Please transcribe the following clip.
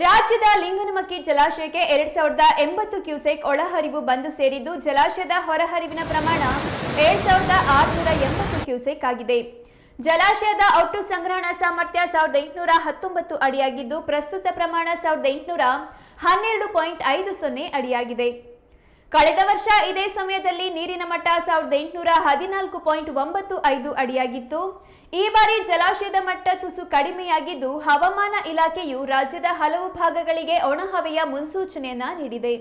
ರಾಜ್ಯದ ಲಿಂಗನಮಕ್ಕಿ ಜಲಾಶಯಕ್ಕೆ 2080 ಕ್ಯೂಸೆಕ್ ಒಳಹರಿವು ಬಂದು ಸೇರಿದ್ದು ಜಲಾಶಯದ ಹೊರಹರಿವಿನ ಪ್ರಮಾಣ 7680 ಕ್ಯೂಸೆಕ್ ಆಗಿದೆ. ಜಲಾಶಯದ ಒಟ್ಟು ಸಂಗ್ರಹಣಾ ಸಾಮರ್ಥ್ಯ 1819 ಅಡಿಯಾಗಿದ್ದು ಪ್ರಸ್ತುತ ಪ್ರಮಾಣ 1812.50 ಅಡಿಯಾಗಿದೆ. ಕಳೆದ ವರ್ಷ ಇದೇ ಸಮಯದಲ್ಲಿ ನೀರಿನ ಮಟ್ಟ 1814.95 ಅಡಿಯಾಗಿತ್ತು. ಈ ಬಾರಿ ಜಲಾಶಯದ ಮಟ್ಟ ತುಸು ಕಡಿಮೆಯಾಗಿದ್ದು ಹವಾಮಾನ ಇಲಾಖೆಯು ರಾಜ್ಯದ ಹಲವು ಭಾಗಗಳಿಗೆ ಒಣಹವೆಯ ಮುನ್ಸೂಚನೆಯನ್ನ ನೀಡಿದೆ.